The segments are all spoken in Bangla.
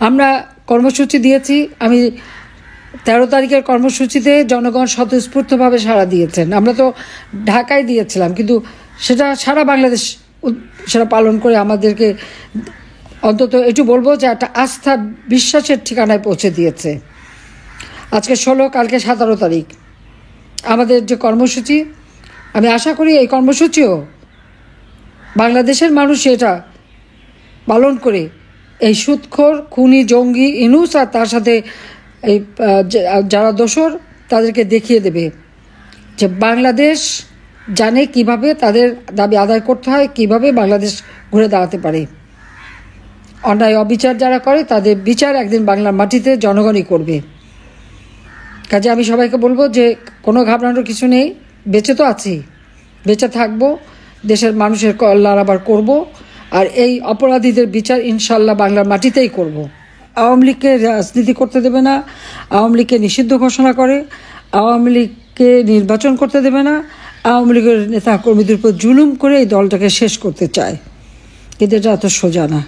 আমরা কর্মসূচি দিয়েছি। আমি 13 তারিখের কর্মসূচিতে জনগণ স্বতঃস্ফূর্তভাবে সাড়া দিয়েছেন। আমরা তো ঢাকায় দিয়েছিলাম, কিন্তু সেটা সারা বাংলাদেশ সেটা পালন করে আমাদেরকে অন্তত একটু বলবো যে একটা আস্থা বিশ্বাসের ঠিকানায় পৌঁছে দিয়েছে। আজকে 16, কালকে 17 তারিখ আমাদের যে কর্মসূচি, আমি আশা করি এই কর্মসূচিও বাংলাদেশের মানুষ এটা পালন করে এই সুদখোর খুনি জঙ্গি ইনুস আর তার সাথে এই যারা দোসর তাদেরকে দেখিয়ে দেবে যে বাংলাদেশ জানে কিভাবে তাদের দাবি আদায় করতে হয়, কিভাবে বাংলাদেশ ঘুরে দাঁড়াতে পারে। অন্যায় অবিচার যারা করে তাদের বিচার একদিন বাংলার মাটিতে জনগণই করবে। কাজে আমি সবাইকে বলবো যে কোনো ঘাবড়ানোর কিছু নেই, বেঁচে তো আছি, বেঁচে থাকবো, দেশের মানুষের কল্যাণ আবার করব, আর এই অপরাধীদের বিচার ইনশাল্লাহ বাংলার মাটিতেই করব। আওয়ামী লীগকে রাজনীতি করতে দেবে না, আওয়ামী লীগকে নিষিদ্ধ ঘোষণা করে, আওয়ামী লীগকে নির্বাচন করতে দেবে না, আওয়ামী লীগের নেতা কর্মীদের উপর জুলুম করে এই দলটাকে শেষ করতে চায়। কিন্তু এটা এত সোজা না।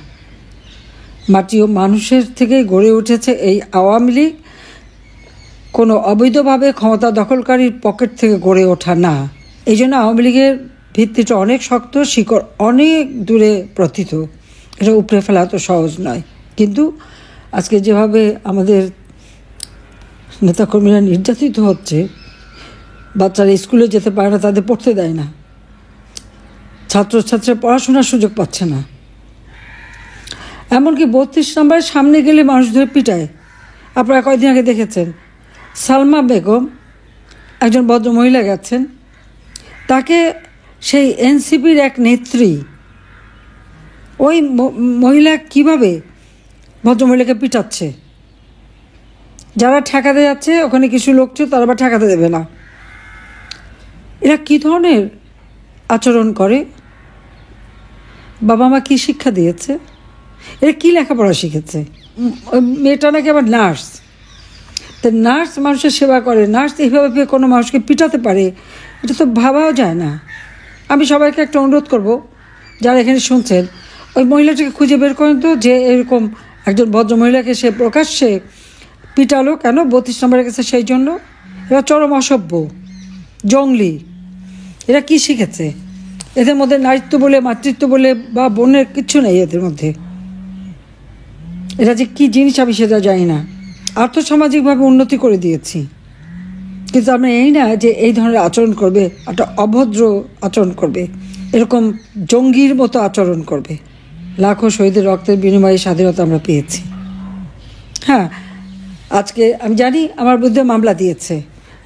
মাটি ও মানুষের থেকেই গড়ে উঠেছে এই আওয়ামী লীগ, কোনো অবৈধভাবে ক্ষমতা দখলকারীর পকেট থেকে গড়ে ওঠা না। এই জন্য আওয়ামী লীগের ভিত্তিটা অনেক শক্ত, শিকড় অনেক দূরে প্রথিত, এটা উপড়ে ফেলা তো সহজ নয়। কিন্তু আজকে যেভাবে আমাদের নেতাকর্মীরা নির্যাতিত হচ্ছে, বাচ্চারা স্কুলে যেতে পারে না, তাদের পড়তে দেয় না, ছাত্রছাত্রীরা পড়াশোনার সুযোগ পাচ্ছে না, এমনকি 32 নম্বরের সামনে গেলে মানুষ ধরে পিটায়। আপনারা কয়েকদিন আগে দেখেছেন সালমা বেগম, একজন ভদ্রমহিলা গেছেন, তাকে সেই এনসিপির এক নেত্রী, ওই মহিলা কিভাবে ভদ্রমহিলাকে পিটাচ্ছে। যারা ঠেকাতে যাচ্ছে ওখানে কিছু লোক ছিল, তারা আবার ঠেকাতে দেবে না। এরা কী ধরনের আচরণ করে? বাবা মা কী শিক্ষা দিয়েছে? এরা কী লেখাপড়া শিখেছে? মেয়েটা নাকি আবার নার্স। তো নার্স মানুষের সেবা করে, নার্স এইভাবে কোনো মানুষকে পিটাতে পারে, এটা তো ভাবাও যায় না। আমি সবাইকে একটা অনুরোধ করব, যারা এখানে শুনছেন, ওই মহিলাটাকে খুঁজে বের করেন তো, যে এরকম একজন ভদ্রমহিলাকে সে প্রকাশ্যে পিটালো কেন 32 নম্বরে গেছে সেই জন্য। এরা চরম অসভ্য, জঙ্গলি। এরা কি শিখেছে? এদের মধ্যে নারীত্ব বলে, মাতৃত্ব বলে বা বোনের কিচ্ছু নেই এদের মধ্যে। এরা যে কী জিনিস আমি সেটা জানি না। আর্থসামাজিকভাবে উন্নতি করে দিয়েছি, কিন্তু আমরা এই না যে এই ধরনের আচরণ করবে, একটা অভদ্র আচরণ করবে, এরকম জঙ্গির মতো আচরণ করবে। লাখো শহীদের রক্তের বিনিময়ে স্বাধীনতা আমরা পেয়েছি। হ্যাঁ, আজকে আমি জানি আমার বিরুদ্ধে মামলা দিয়েছে।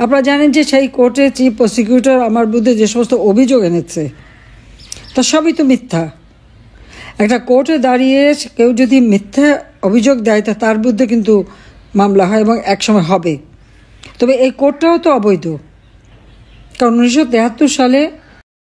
আপনারা জানেন যে সেই কোর্টে চিফ প্রসিকিউটর আমার বিরুদ্ধে যে সমস্ত অভিযোগ এনেছে তা সবই তো মিথ্যা। একটা কোর্টে দাঁড়িয়ে কেউ যদি মিথ্যা অভিযোগ দেয় তা তার বিরুদ্ধে কিন্তু মামলা হয় এবং একসময় হবে। তবে এই কোর্টটাও তো অবৈধ, কারণ 1973 সালে